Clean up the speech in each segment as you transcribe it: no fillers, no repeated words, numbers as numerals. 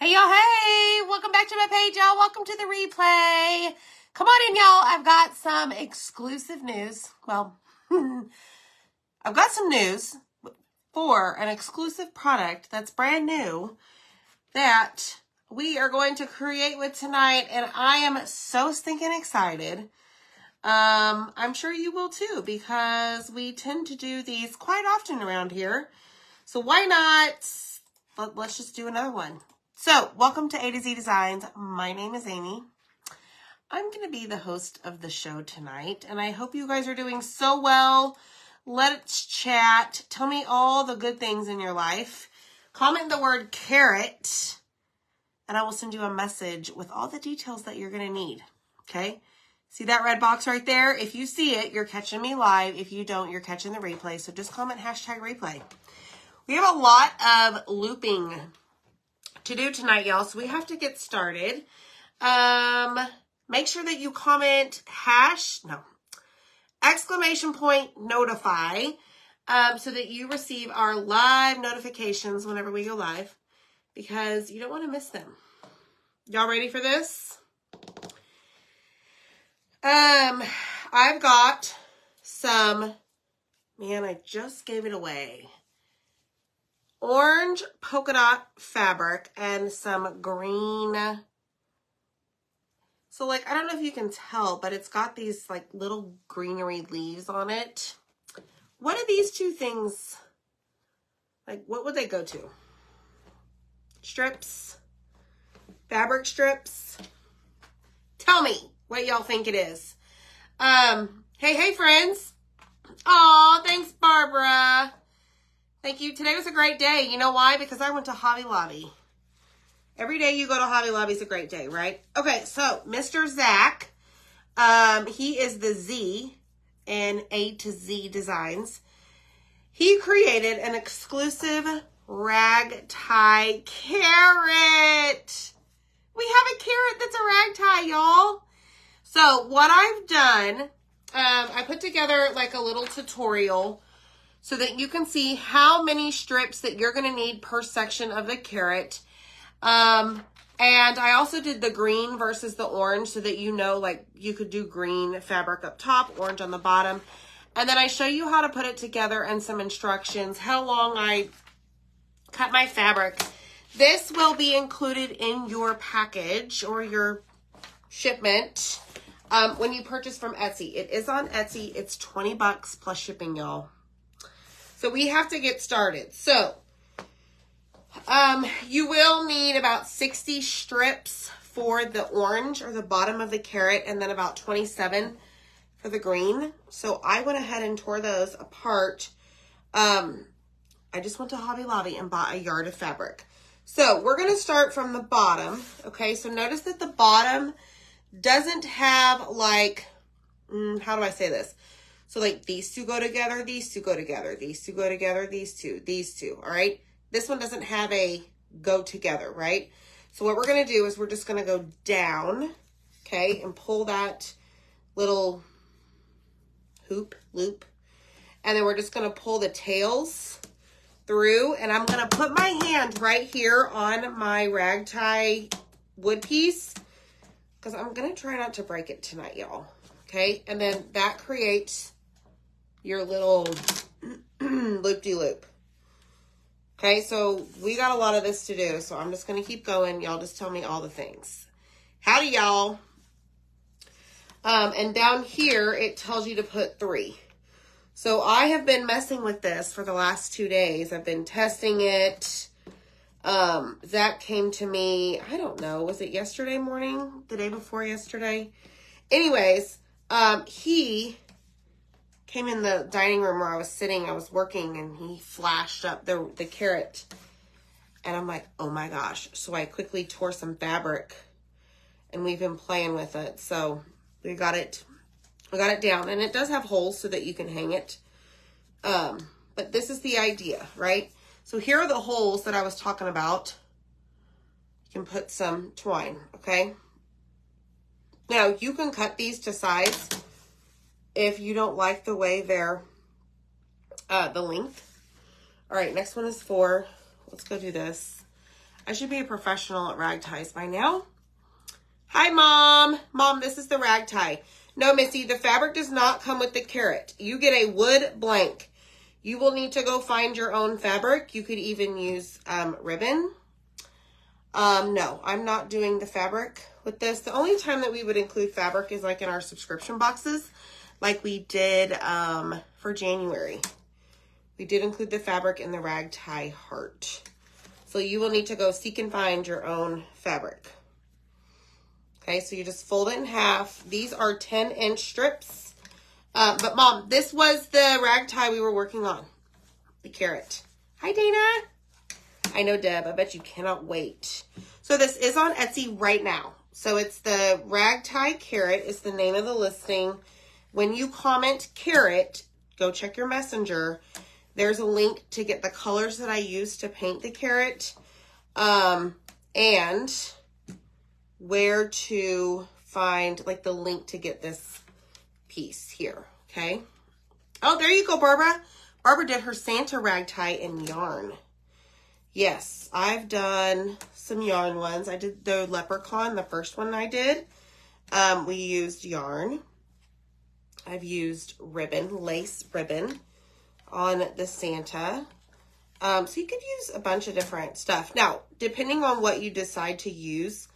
Hey, y'all, hey, welcome back to my page, y'all. Welcome to the replay. Come on in, y'all. I've got some exclusive news. Well, I've got some news for an exclusive product that's brand new that we are going to create with tonight, and I am so stinking excited. I'm sure you will too, because we tend to do these quite often around here. So why not? Let's just do another one. So, welcome to A to Z Designs. My name is Amy. I'm going to be the host of the show tonight, and I hope you guys are doing so well. Let's chat. Tell me all the good things in your life. Comment the word carrot, and I will send you a message with all the details that you're going to need. Okay? See that red box right there? If you see it, you're catching me live. If you don't, you're catching the replay. So just comment #replay. We have a lot of looping to do tonight, y'all, so we have to get started. Make sure that you comment !notify, so that you receive our live notifications whenever we go live, because you don't want to miss them. Y'all ready for this? I've got some, man, I just gave it away. Orange polka dot fabric and some green. So, like, I don't know if you can tell, but it's got these, like, little greenery leaves on it. What are these two things? Like, what would they go to? Strips? Fabric strips? Tell me what y'all think it is. Hey, friends. Aw, thanks, Barbara. Thank you. Today was a great day. You know why? Because I went to Hobby Lobby. Every day you go to Hobby Lobby is a great day, right? Okay, so Mr. Zach, he is the Z in A to Z Designs. He created an exclusive Ragtie Carrot. We have a carrot that's a ragtie, y'all. So what I've done, I put together like a little tutorial so that you can see how many strips that you're going to need per section of the carrot. And I also did the green versus the orange so that you know, like, you could do green fabric up top, orange on the bottom. And then I show you how to put it together and some instructions, how long I cut my fabric. This will be included in your package or your shipment when you purchase from Etsy. It is on Etsy. It's $20 plus shipping, y'all. So we have to get started. So, you will need about 60 strips for the orange or the bottom of the carrot, and then about 27 for the green. So I went ahead and tore those apart. I just went to Hobby Lobby and bought a yard of fabric. So we're going to start from the bottom. Okay, so notice that the bottom doesn't have, like, how do I say this? So, like, these two go together, these two go together, these two go together, these two, all right? This one doesn't have a go together, right? So what we're going to do is we're just going to go down, okay, and pull that little loop, and then we're just going to pull the tails through, and I'm going to put my hand right here on my ragtie wood piece, because I'm going to try not to break it tonight, y'all, okay? And then that creates your little loop-de-loop. Okay, so we got a lot of this to do, so I'm just going to keep going. Y'all just tell me all the things. Howdy, y'all. And down here, it tells you to put 3. So I have been messing with this for the last 2 days. I've been testing it. Zach came to me, I don't know, was it yesterday morning? The day before yesterday? Anyways, he came in the dining room where I was sitting. I was working, and he flashed up the carrot. And I'm like, oh my gosh. So I quickly tore some fabric, and we've been playing with it. So we got it down, and it does have holes so that you can hang it. But this is the idea, right? So here are the holes that I was talking about. You can put some twine, okay? Now, you can cut these to size if you don't like the way they're, the length. All right, next one is 4. Let's go do this. I should be a professional at rag ties by now. Hi, Mom. Mom, this is the rag tie. No, Missy, the fabric does not come with the carrot. You get a wood blank. You will need to go find your own fabric. You could even use ribbon. No, I'm not doing the fabric with this. The only time that we would include fabric is like in our subscription boxes, like we did for January. We did include the fabric in the rag tie heart. So you will need to go seek and find your own fabric. Okay, so you just fold it in half. These are 10-inch strips. But Mom, this was the rag tie we were working on. The carrot. Hi, Dana. I know, Deb. I bet you cannot wait. So this is on Etsy right now. So it's the Ragtie Carrot is the name of the listing. When you comment carrot, go check your messenger. There's a link to get the colors that I used to paint the carrot. And where to find like the link to get this piece here. Okay. Oh, there you go, Barbara. Barbara did her Santa rag tie in yarn. Yes, I've done some yarn ones. I did the leprechaun, the first one I did. We used yarn. I've used ribbon, lace ribbon on the Santa. So you could use a bunch of different stuff. Now, depending on what you decide to use,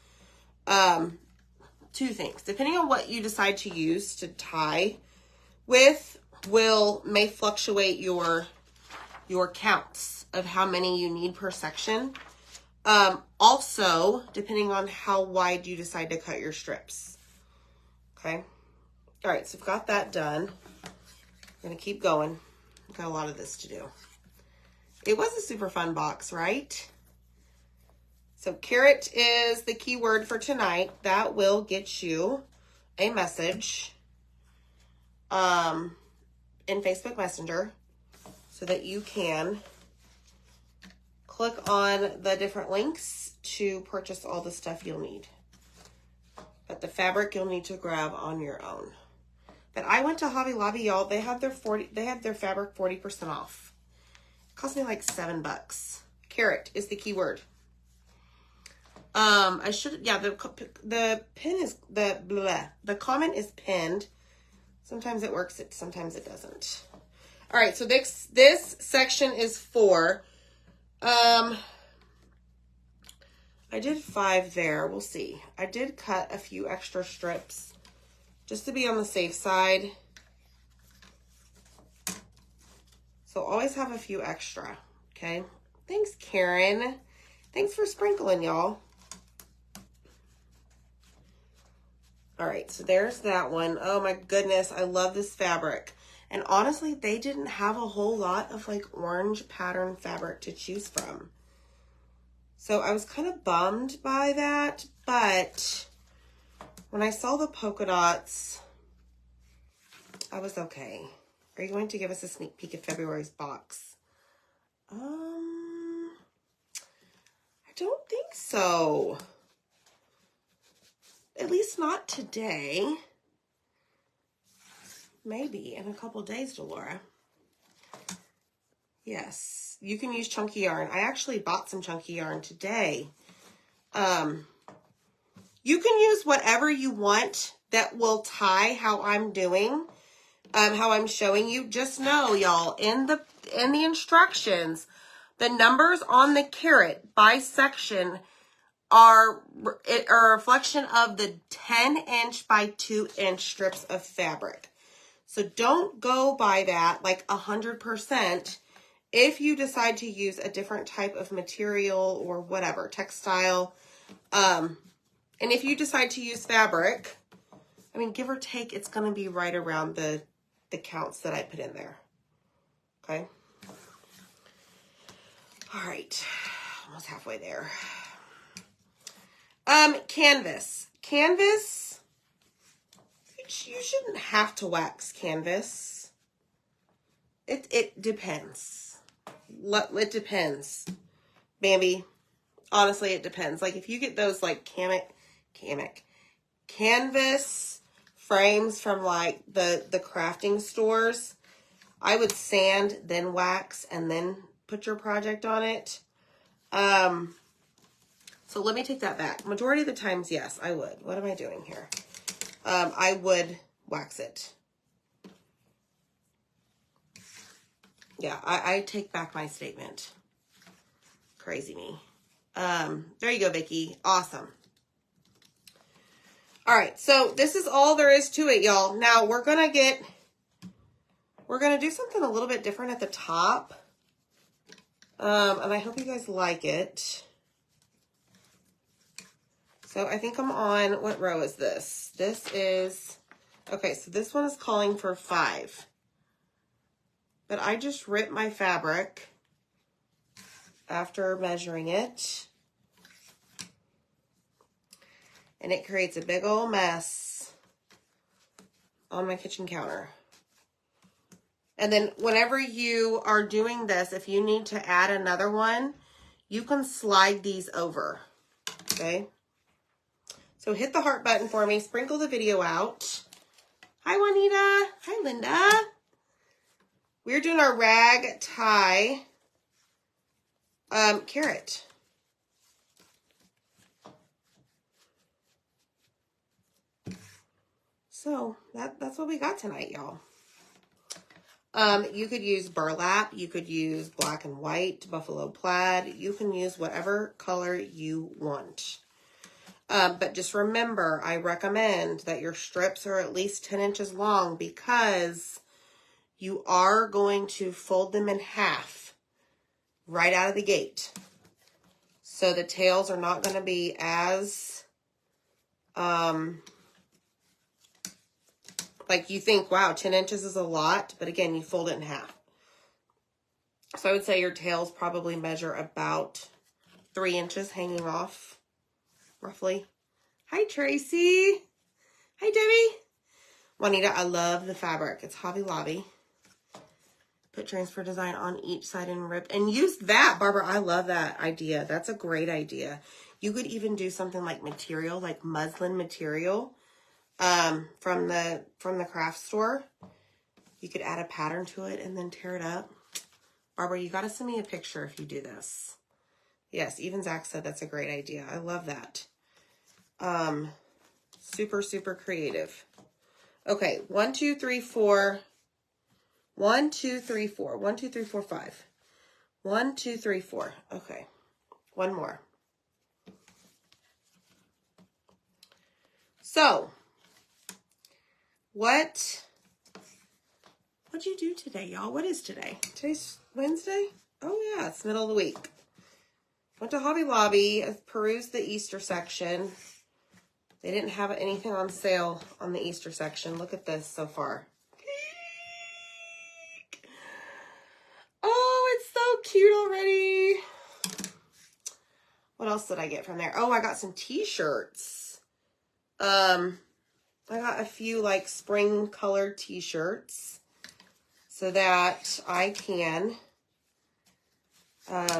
two things. Depending on what you decide to use to tie with may fluctuate your counts of how many you need per section. Also, depending on how wide you decide to cut your strips. Okay. All right, so I've got that done. I'm going to keep going. I've got a lot of this to do. It was a super fun box, right? So carrot is the key word for tonight. That will get you a message in Facebook Messenger so that you can click on the different links to purchase all the stuff you'll need. But the fabric you'll need to grab on your own. But I went to Hobby Lobby, y'all. They had their fabric 40% off. It cost me like $7. Carrot is the key word. The pin is the comment is pinned. Sometimes it works, sometimes it doesn't. All right, so this section is for I did 5 there. We'll see. I did cut a few extra strips just to be on the safe side. So always have a few extra, okay? Thanks, Karen. Thanks for sprinkling, y'all. All right, so there's that one. Oh my goodness, I love this fabric. And honestly, they didn't have a whole lot of like orange pattern fabric to choose from. So I was kind of bummed by that, but when I saw the polka dots, I was okay. Are you going to give us a sneak peek of February's box? I don't think so. At least not today. Maybe in a couple days, Delora. Yes, you can use chunky yarn. I actually bought some chunky yarn today. You can use whatever you want that will tie how I'm doing, how I'm showing you. Just know, y'all, in the instructions, the numbers on the carrot by section are a reflection of the 10-inch by 2-inch strips of fabric. So don't go by that like 100%. If you decide to use a different type of material or whatever, textile, and if you decide to use fabric, I mean, give or take, it's going to be right around the counts that I put in there. Okay. All right. Almost halfway there. Canvas. Canvas, you shouldn't have to wax canvas. It depends. It depends, Bambi. Honestly, it depends. Like if you get those like canvas frames from like the crafting stores, I would sand, then wax, and then put your project on it. So let me take that back. Majority of the times, yes, I would. What am I doing here? I would wax it. Yeah, I take back my statement. Crazy me. There you go, Vicki. Awesome. All right, so this is all there is to it, y'all. Now we're gonna do something a little bit different at the top. And I hope you guys like it. So I think I'm on, what row is this? This is, okay, so this one is calling for 5. But I just ripped my fabric after measuring it. And it creates a big old mess on my kitchen counter. And then whenever you are doing this, if you need to add another one, you can slide these over, okay? So hit the heart button for me, sprinkle the video out. Hi, Juanita. Hi, Linda. We're doing our Ragtie Carrot. So that's what we got tonight, y'all. You could use burlap, you could use black and white, buffalo plaid. You can use whatever color you want. But just remember, I recommend that your strips are at least 10 inches long because you are going to fold them in half right out of the gate. So the tails are not going to be as, like you think, wow, 10 inches is a lot. But again, you fold it in half. So I would say your tails probably measure about 3 inches hanging off, roughly. Hi, Tracy. Hi, Debbie. Juanita, I love the fabric. It's Hobby Lobby. Put transfer design on each side and rip. And use that, Barbara. I love that idea. That's a great idea. You could even do something like material, like muslin material from the craft store. You could add a pattern to it and then tear it up. Barbara, you got to send me a picture if you do this. Yes, even Zach said that's a great idea. I love that. Super, super creative. Okay, 1, 2, 3, 4. 1, 2, 3, 4. 1, 2, 3, 4, 5. 1, 2, 3, 4. Okay, one more. So, what'd you do today, y'all? What is today? Today's Wednesday? Oh yeah, it's middle of the week. Went to Hobby Lobby, perused the Easter section. They didn't have anything on sale on the Easter section. Look at this so far. Oh, it's so cute already. What else did I get from there? Oh, I got some t-shirts. I got a few like spring colored t-shirts so that I can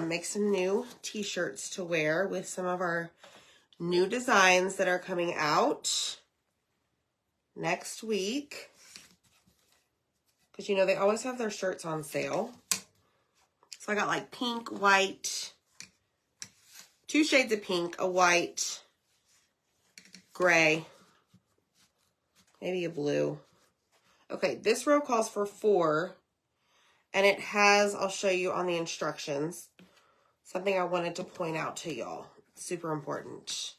make some new t-shirts to wear with some of our new designs that are coming out next week. Because, you know, they always have their shirts on sale. So I got like pink, white, 2 shades of pink, a white, gray, maybe a blue. Okay, this row calls for 4. And it has, I'll show you on the instructions, something I wanted to point out to y'all. Super important.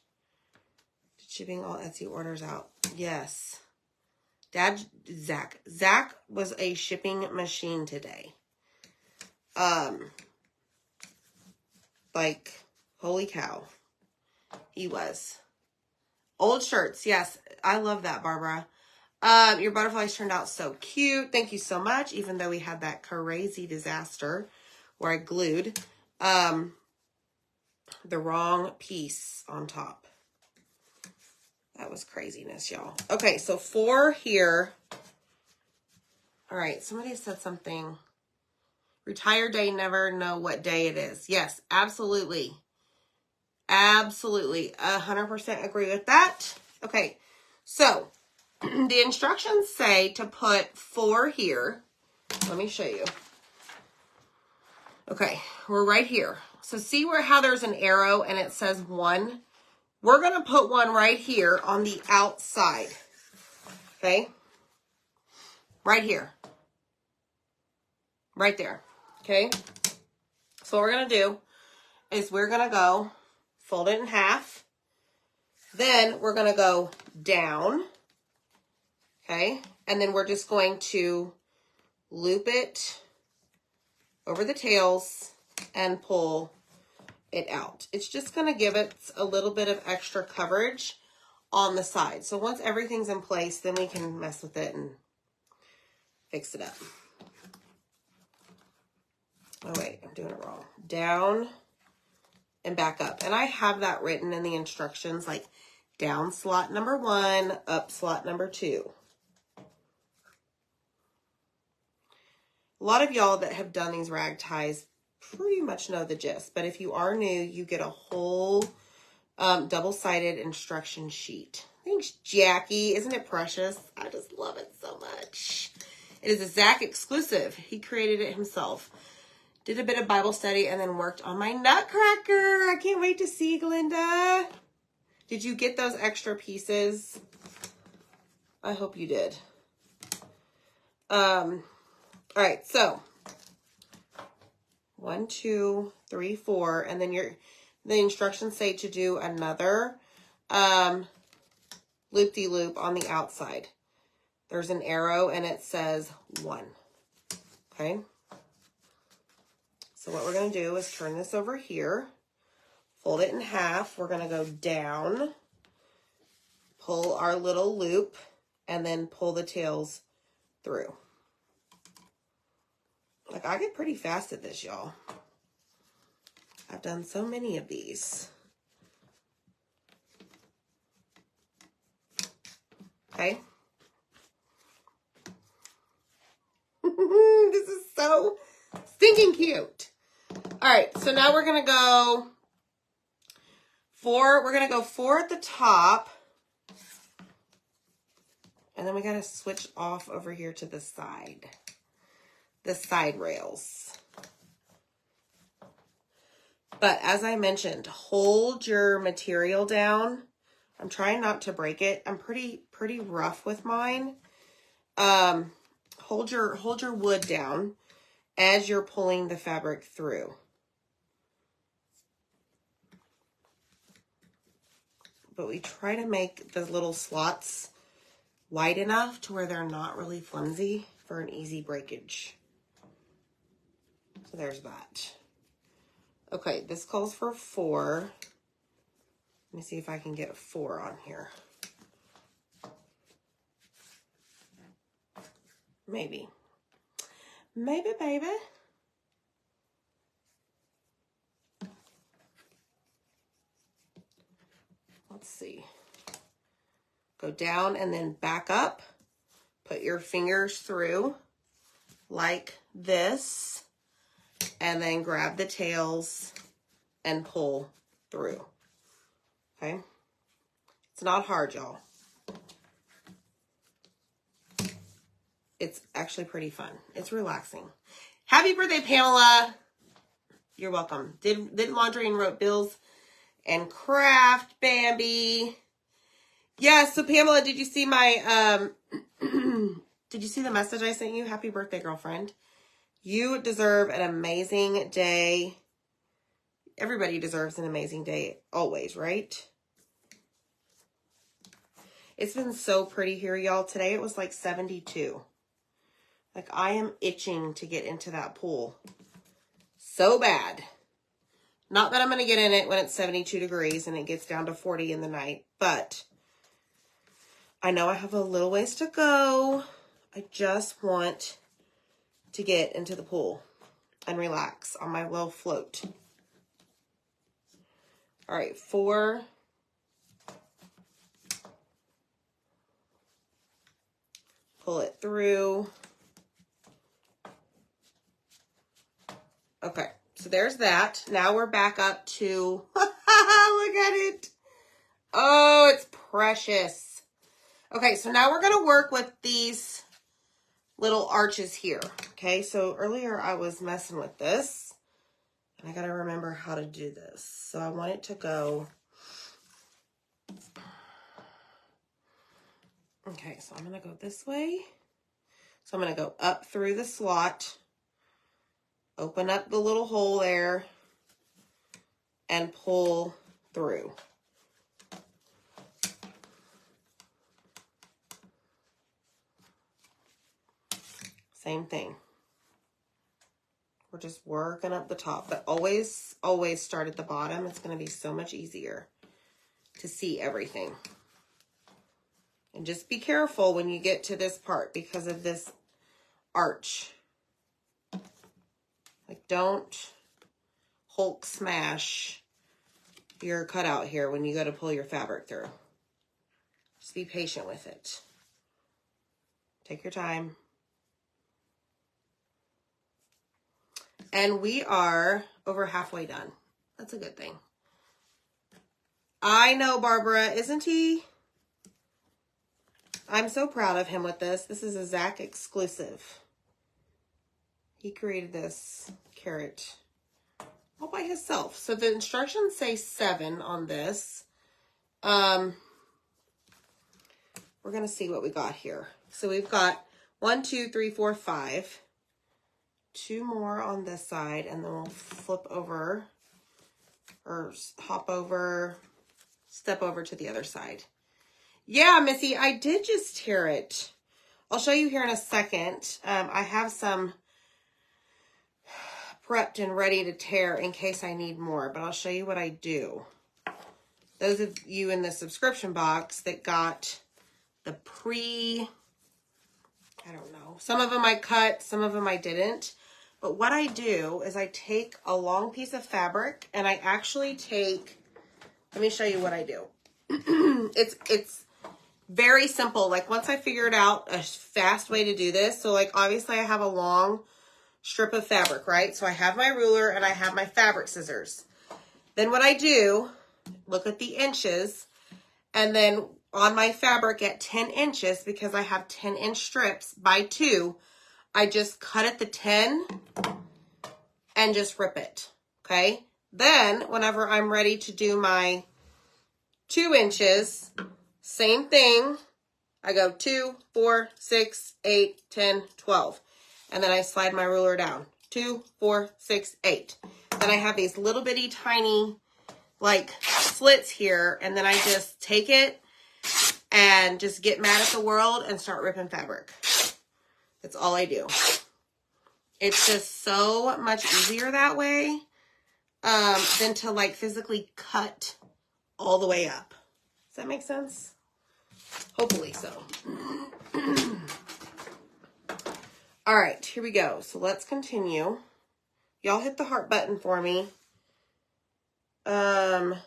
Shipping all Etsy orders out. Yes. Zach was a shipping machine today. Like, holy cow. He was. Old shirts. Yes. I love that, Barbara. Your butterflies turned out so cute. Thank you so much. Even though we had that crazy disaster where I glued the wrong piece on top. That was craziness, y'all. Okay, so 4 here. All right, somebody said something. Retire day, never know what day it is. Yes, absolutely. Absolutely. 100% agree with that. Okay, so the instructions say to put 4 here. Let me show you. Okay, we're right here. So see how there's an arrow and it says 1? We're going to put one right here on the outside. Okay? Right here. Right there. Okay? So what we're going to do is we're going to go fold it in half. Then we're going to go down. Okay? And then we're just going to loop it over the tails and pull it out. It's just going to give it a little bit of extra coverage on the side. So once everything's in place, then we can mess with it and fix it up. Oh wait, I'm doing it wrong. Down and back up. And I have that written in the instructions, like down slot number 1, up slot number 2. A lot of y'all that have done these rag ties pretty much know the gist. But if you are new, you get a whole double-sided instruction sheet. Thanks, Jackie. Isn't it precious? I just love it so much. It is a Zach exclusive. He created it himself. Did a bit of Bible study and then worked on my nutcracker. I can't wait to see, Glinda. Did you get those extra pieces? I hope you did. All right, so 1, 2, 3, 4, and then the instructions say to do another loop-de-loop on the outside. There's an arrow and it says 1. Okay. So what we're going to do is turn this over here, fold it in half. We're going to go down, pull our little loop, and then pull the tails through. Like, I get pretty fast at this, y'all. I've done so many of these. Okay. This is so stinking cute. All right, so now we're going to go 4. We're going to go 4 at the top. And then we got to switch off over here to the side. The side rails. But as I mentioned, hold your material down. I'm trying not to break it. I'm pretty rough with mine. Hold your wood down as you're pulling the fabric through. But we try to make the little slots wide enough to where they're not really flimsy for an easy breakage. So there's that. Okay, this calls for 4. Let me see if I can get a 4 on here. Maybe. Maybe, baby. Let's see. Go down and then back up. Put your fingers through like this. And then grab the tails and pull through. Okay? It's not hard, y'all. It's actually pretty fun. It's relaxing. Happy birthday, Pamela. You're welcome. Did laundry and wrote bills and craft, Bambi. Yeah, so Pamela, did you see my, did you see the message I sent you? Happy birthday, girlfriend. You deserve an amazing day. Everybody deserves an amazing day always, right? It's been so pretty here, y'all. Today it was like 72. Like, I am itching to get into that pool so bad. Not that I'm going to get in it when it's 72 degrees and it gets down to 40 in the night, but I know I have a little ways to go. I just want to get into the pool and relax on my little float. All right, 4. Pull it through. Okay, so there's that. Now we're back up to, look at it. Oh, it's precious. Okay, so now we're going to work with these little arches here. Okay, so earlier I was messing with this. And I gotta remember how to do this. So I want it to go. Okay, so I'm gonna go this way. So I'm gonna go up through the slot, open up the little hole there, and pull through. Same thing. We're just working up the top, but always start at the bottom. It's going to be so much easier to see everything. And just be careful when you get to this part because of this arch. Like, don't Hulk smash your cutout here when you go to pull your fabric through. Just be patient with it. Take your time. And we are over halfway done. That's a good thing. I know, Barbara, isn't he? I'm so proud of him with this. This is a Zach exclusive. He created this carrot all by himself. So the instructions say 7 on this. We're going to see what we got here. So we've got 1, 2, 3, 4, 5. 2 more on this side, and then we'll flip over or hop over, step over to the other side. Yeah, Missy, I did just tear it. I'll show you here in a second. I have some prepped and ready to tear in case I need more, but I'll show you what I do. Those of you in the subscription box that got the I don't know. Some of them I cut, some of them I didn't. But what I do is I take a long piece of fabric and I actually take, let me show you what I do. It's very simple. Like once I figured out a fast way to do this, so like obviously I have a long strip of fabric, right? So I have my ruler and I have my fabric scissors. Then what I do, look at the inches, and then on my fabric at 10 inches, because I have 10-inch strips by 2, I just cut at the 10 and just rip it, okay? Then, whenever I'm ready to do my 2 inches, same thing. I go 2, 4, 6, 8, 10, 12. And then I slide my ruler down. 2, 4, 6, 8. Then I have these little bitty tiny, like, slits here. And then I just take it and just get mad at the world and start ripping fabric. That's all I do. It's just so much easier that way than to like physically cut all the way up. Does that make sense? Hopefully so. All right, here we go. So let's continue. Y'all hit the heart button for me. Okay,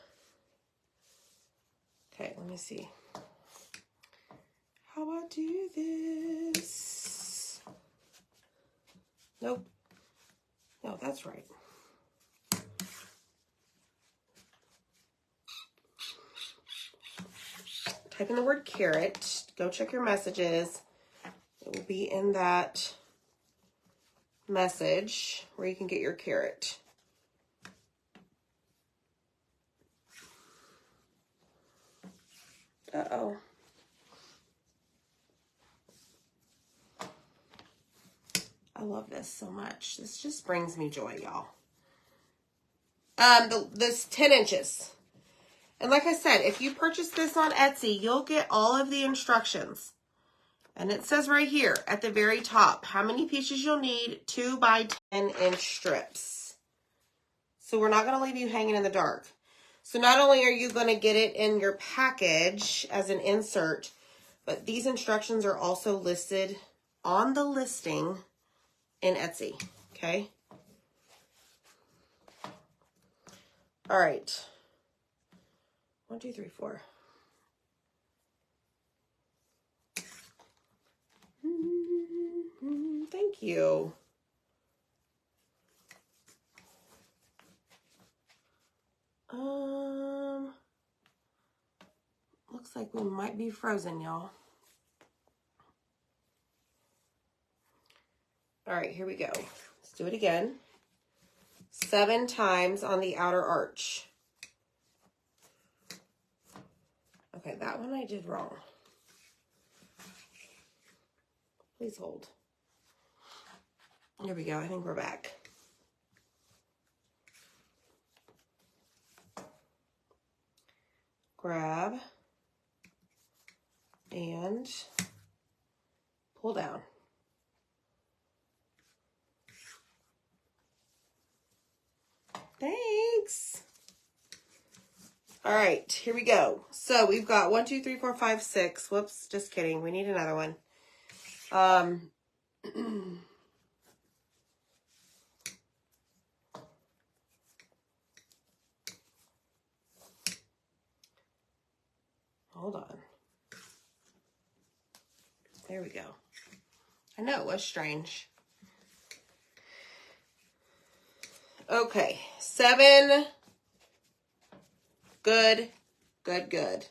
let me see. How about do this? Nope. No, that's right. Type in the word carrot. Go check your messages. It will be in that message where you can get your carrot. Uh-oh. I love this so much. This just brings me joy, y'all. This 10 inches. And like I said, if you purchase this on Etsy, you'll get all of the instructions. And it says right here at the very top, how many pieces you'll need, 2 by 10-inch strips. So we're not going to leave you hanging in the dark. So not only are you going to get it in your package as an insert, but these instructions are also listed on the listing in Etsy, okay? All right. 1, 2, 3, 4. Thank you. Looks like we might be frozen, y'all. All right, here we go. Let's do it again. 7 times on the outer arch. Okay, that one I did wrong. Please hold. There we go. I think we're back. Grab and pull down. Thanks. All right, here we go. So we've got 1, 2, 3, 4, 5, 6. Whoops, just kidding. We need another one. Hold on. There we go. I know it was strange. Okay, 7. Good, good, good.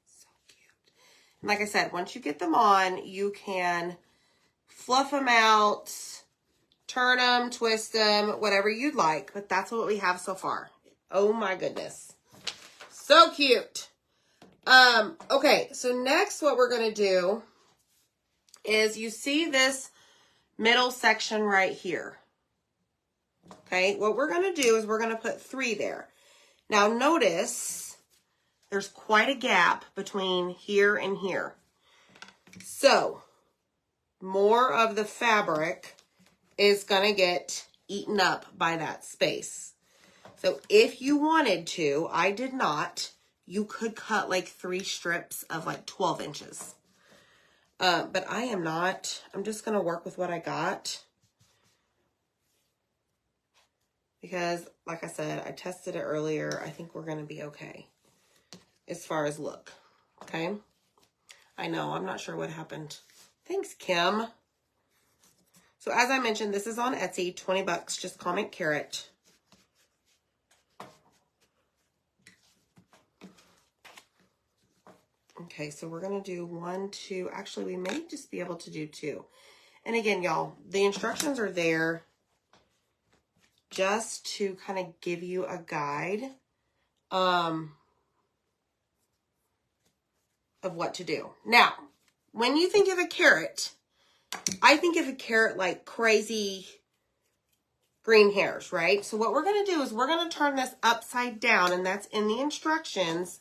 So cute. And like I said, once you get them on, you can fluff them out, turn them, twist them, whatever you'd like. But that's what we have so far. Oh my goodness. So cute. Okay, so next what we're going to do is you see this middle section right here. Okay, what we're going to do is we're going to put 3 there. Now notice there's quite a gap between here and here. So more of the fabric is going to get eaten up by that space. So if you wanted to, I did not, you could cut like 3 strips of like 12 inches. But I am not. I'm just going to work with what I got. Because, like I said, I tested it earlier. I think we're going to be okay as far as look. Okay? I know. I'm not sure what happened. Thanks, Kim. So, as I mentioned, this is on Etsy. 20 bucks. Just comment Carrot. Okay, so we're going to do 1, 2. Actually, we may just be able to do 2. And again, y'all, the instructions are there just to kind of give you a guide of what to do. Now, when you think of a carrot, I think of a carrot like crazy green hairs, right? So what we're going to do is we're going to turn this upside down, and that's in the instructions.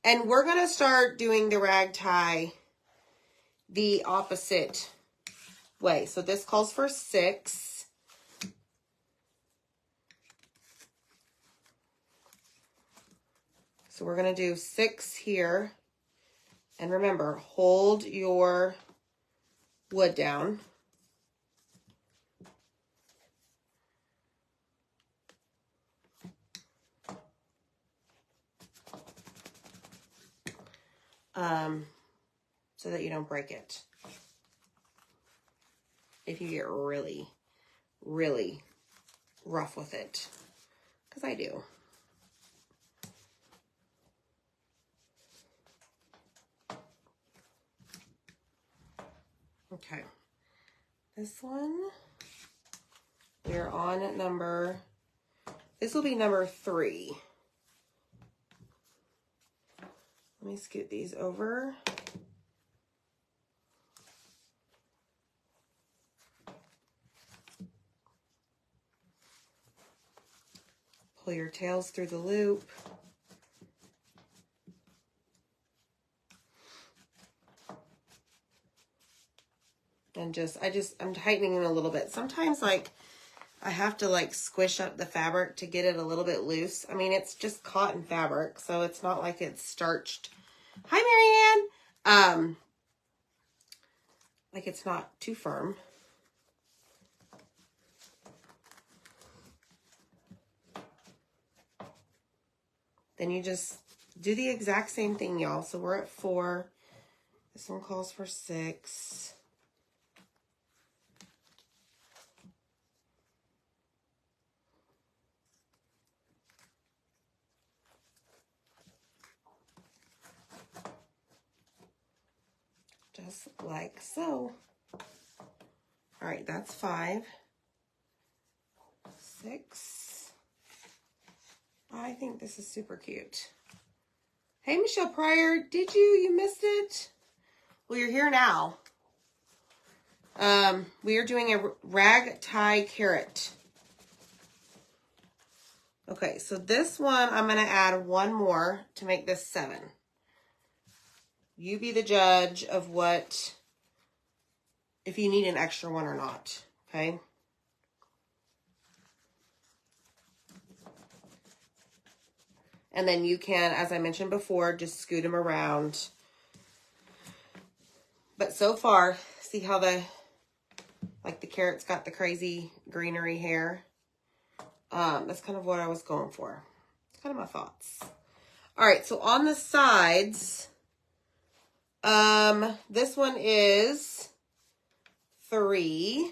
And we're going to start doing the rag tie the opposite way. So this calls for 6. So we're going to do 6 here. And remember, hold your wood down. So that you don't break it. If you get really, really rough with it. Because I do. Okay. This one, we're on number, this will be number 3. Let me scoot these over. Pull your tails through the loop. And I'm tightening it a little bit. Sometimes like I have to like squish up the fabric to get it a little bit loose. I mean, it's just cotton fabric, so it's not like it's starched. Hi, Marianne. Like it's not too firm. Then you just do the exact same thing, y'all. So we're at 4. This one calls for 6. Just like so. All right, that's 5, 6. I think this is super cute. Hey, Michelle Pryor, did you? You missed it? Well, you're here now. We are doing a Ragtie Carrot. Okay, so this one, I'm going to add one more to make this 7. You be the judge of what, if you need an extra one or not, okay? And then you can, as I mentioned before, just scoot them around. But so far, see how the carrot's got the crazy greenery hair? That's kind of what I was going for. It's kind of my thoughts. All right, so on the sides, this one is 3.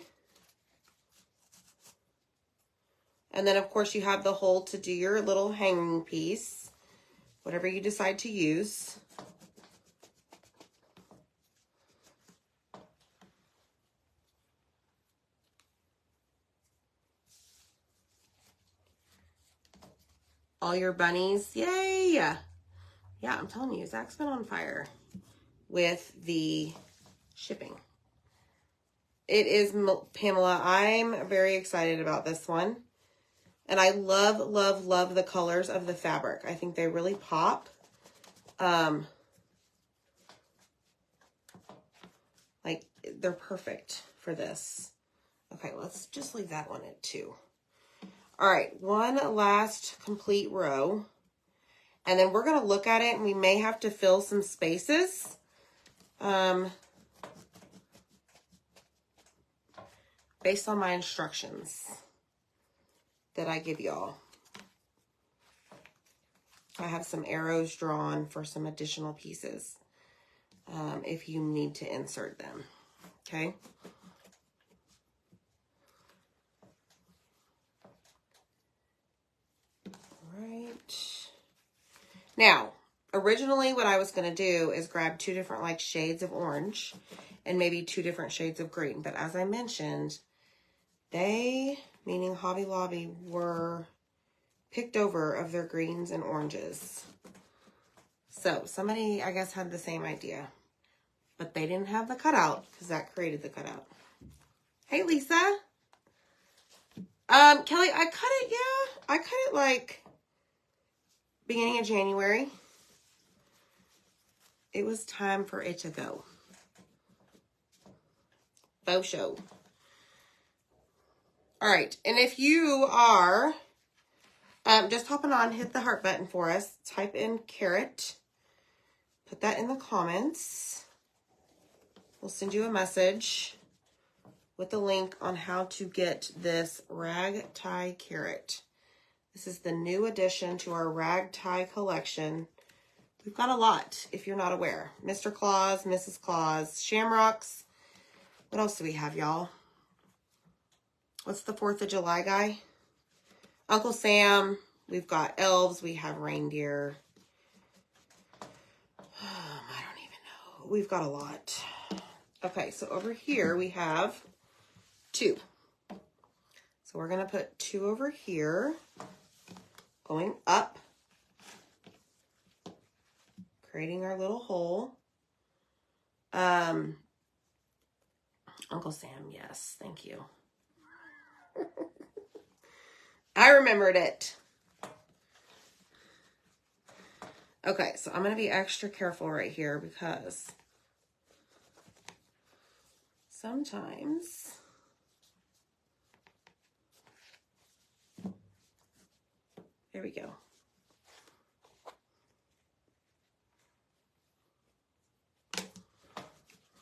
And then, of course, you have the hole to do your little hanging piece, whatever you decide to use. All your bunnies, yay! Yeah, I'm telling you, Zach's been on fire with the shipping. It is, Pamela, I'm very excited about this one. And I love, love, love the colors of the fabric. I think they really pop. Like, they're perfect for this. Okay, let's just leave that one at 2. All right, one last complete row. And then we're going to look at it, and we may have to fill some spaces. Based on my instructions that I give y'all. I have some arrows drawn for some additional pieces if you need to insert them, okay? All right. Now, originally what I was going to do is grab 2 different like shades of orange and maybe 2 different shades of green. But as I mentioned, they, meaning Hobby Lobby, were picked over of their greens and oranges. So somebody, I guess, had the same idea, but they didn't have the cutout because that created the cutout. Hey, Lisa. Kelly, I cut it, yeah. I cut it like beginning of January. It was time for it to go. Faux show. All right, and if you are just hopping on, hit the heart button for us. Type in carrot. Put that in the comments. We'll send you a message with the link on how to get this Ragtie Carrot. This is the new addition to our Ragtie collection. We've got a lot, if you're not aware. Mr. Claus, Mrs. Claus, Shamrocks. What else do we have, y'all? What's the 4th of July guy? Uncle Sam. We've got elves. We have reindeer. I don't even know. We've got a lot. Okay, so over here we have 2. So we're going to put 2 over here, going up, creating our little hole. Uncle Sam, yes, thank you. I remembered it. Okay, so I'm going to be extra careful right here because sometimes there we go.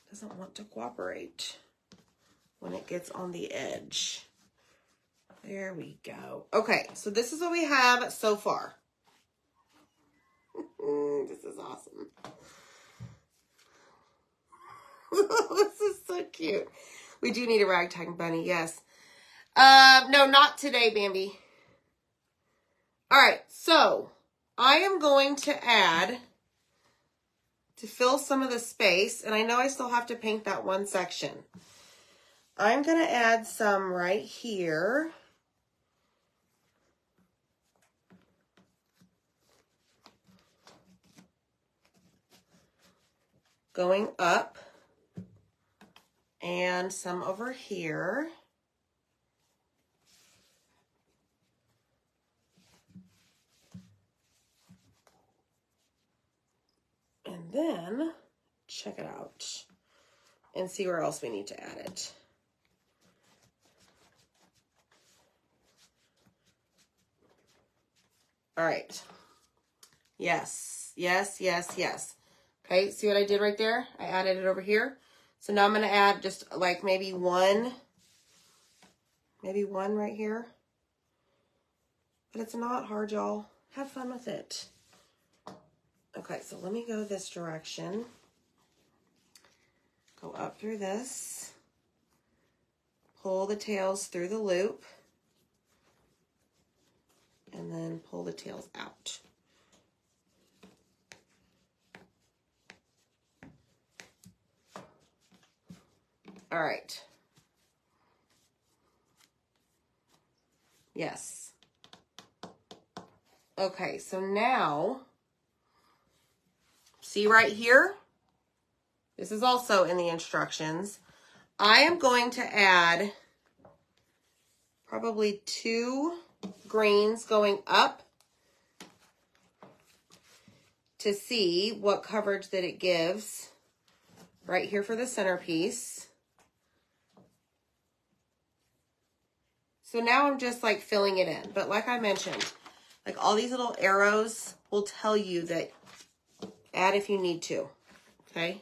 Doesn't want to cooperate when it gets on the edge. There we go. Okay, so this is what we have so far. This is awesome. This is so cute. We do need a ragtag bunny, yes. No, not today, Bambi. All right, so I am going to add, to fill some of the space, and I know I still have to paint that one section. I'm going to add some right here. going up and some over here. And then check it out and see where else we need to add it. All right. Yes, yes, yes, yes. Okay, see what I did right there? I added it over here. So now I'm going to add just like maybe one right here. But it's not hard, y'all. Have fun with it. Okay, so let me go this direction. Go up through this. Pull the tails through the loop. And then pull the tails out. All right. Yes. Okay, so now, see right here? This is also in the instructions. I am going to add probably 2 greens going up to see what coverage that it gives right here for the centerpiece. So now I'm just like filling it in. But like I mentioned, like all these little arrows will tell you that add if you need to, okay?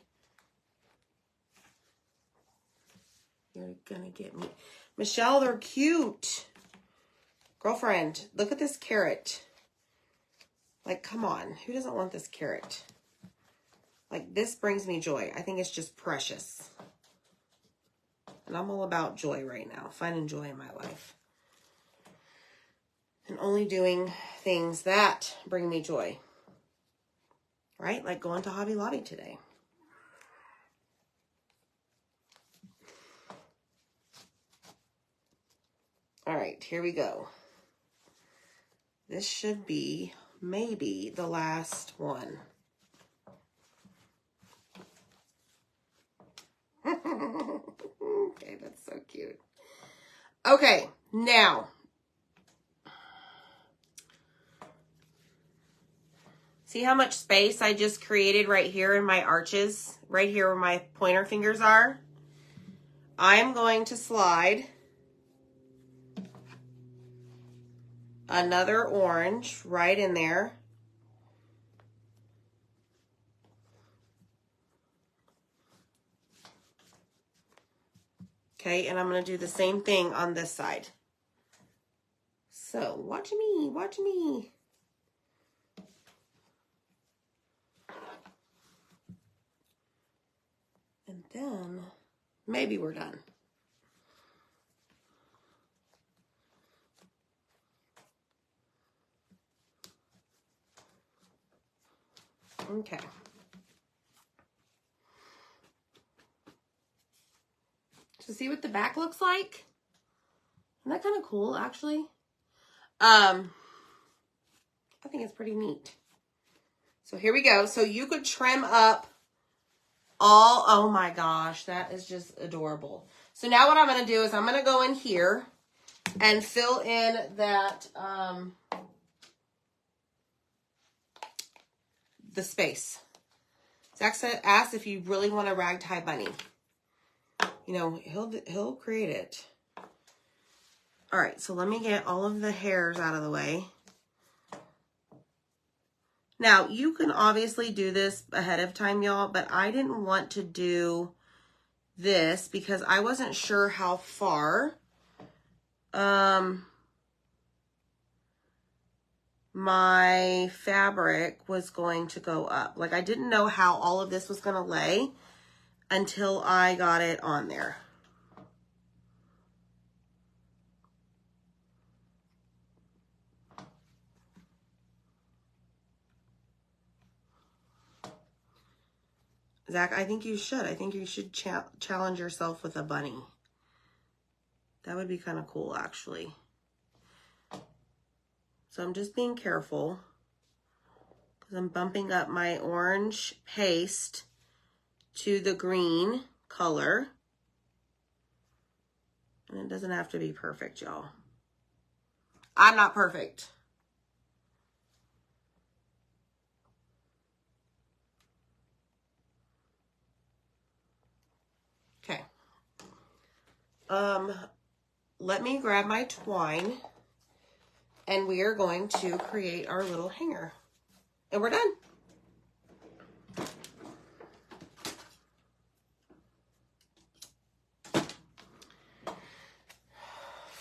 You're gonna get me. Michelle, they're cute. Girlfriend, look at this carrot. Like, come on. Who doesn't want this carrot? Like, this brings me joy. I think it's just precious. And I'm all about joy right now. Finding joy in my life. And only doing things that bring me joy. Right? Like going to Hobby Lobby today. All right, here we go. This should be maybe the last one. Okay, that's so cute. Okay, now. See how much space I just created right here in my arches? Right here where my pointer fingers are? I am going to slide another orange right in there. Okay, and I'm going to do the same thing on this side. So, watch me, watch me. And then, maybe we're done. Okay. So see what the back looks like? Isn't that kind of cool, actually? I think it's pretty neat. So here we go. So you could trim up all, oh my gosh, that is just adorable. So now what I'm going to do is I'm going to go in here and fill in that, the space. Zach asked if you really want a ragtie bunny. You know, he'll create it. All right, so let me get all of the hairs out of the way. Now, you can obviously do this ahead of time, y'all, but I didn't want to do this because I wasn't sure how far my fabric was going to go up. Like, I didn't know how all of this was going to lay until I got it on there. Zach, I think you should. I think you should challenge yourself with a bunny. That would be kind of cool, actually. So I'm just being careful because I'm bumping up my orange paste to the green color. And it doesn't have to be perfect, y'all. I'm not perfect. Okay. Let me grab my twine and we are going to create our little hanger. And we're done.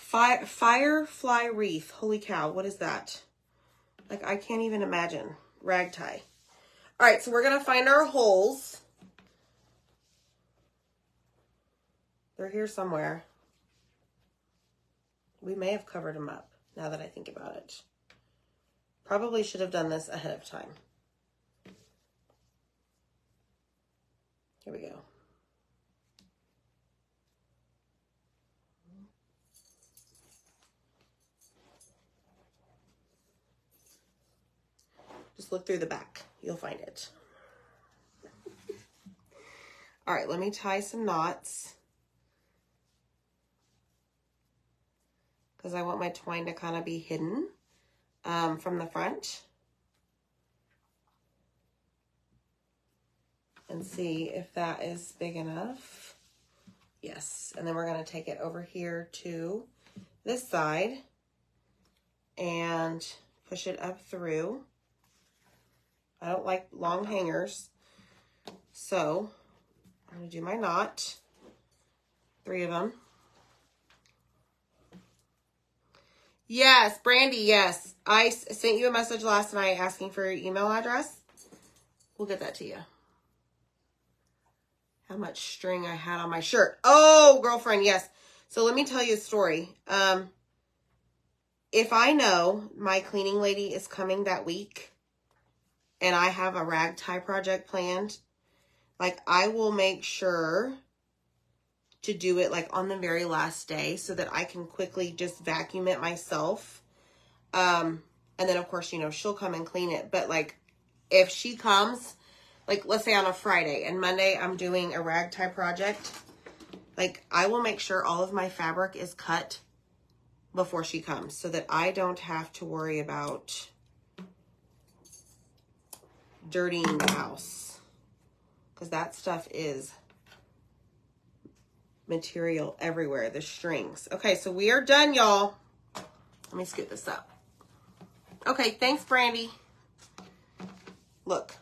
Firefly wreath. Holy cow, what is that? Like, I can't even imagine. Ragtie. All right, so we're going to find our holes. They're here somewhere. We may have covered them up, now that I think about it. Probably should have done this ahead of time. Here we go. Just look through the back. You'll find it. All right, let me tie some knots. Because I want my twine to kind of be hidden from the front. And see if that is big enough. Yes, and then we're going to take it over here to this side and push it up through. I don't like long hangers, so I'm going to do my knot, 3 of them. Yes, Brandy, yes. I sent you a message last night asking for your email address. We'll get that to you. How much string I had on my shirt. Oh, girlfriend, yes. So let me tell you a story. If I know my cleaning lady is coming that week and I have a ragtie project planned, like, I will make sure to do it like on the very last day so that I can quickly just vacuum it myself. And then of course, you know, she'll come and clean it. But like, if she comes, like, let's say on a Friday and Monday I'm doing a ragtie project, like, I will make sure all of my fabric is cut before she comes so that I don't have to worry about dirtying the house, because that stuff is material everywhere, the strings. Okay, so we are done, y'all. Let me scoot this up. Okay, thanks, Brandy. Look.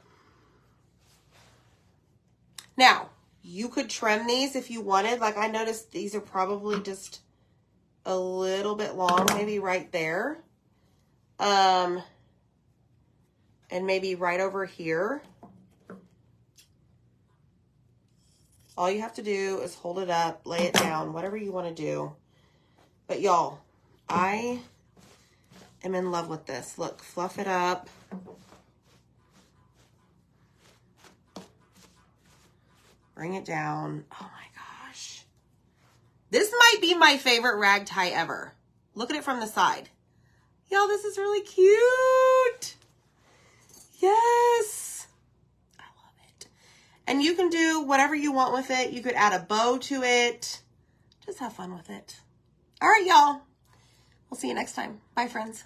Now, you could trim these if you wanted. Like, I noticed these are probably just a little bit long, maybe right there. And maybe right over here. All you have to do is hold it up, lay it down, whatever you want to do. But y'all, I am in love with this. Look, fluff it up. Bring it down. Oh my gosh. This might be my favorite ragtie ever. Look at it from the side. Y'all, this is really cute. Yes. I love it. And you can do whatever you want with it. You could add a bow to it. Just have fun with it. All right, y'all. We'll see you next time. Bye, friends.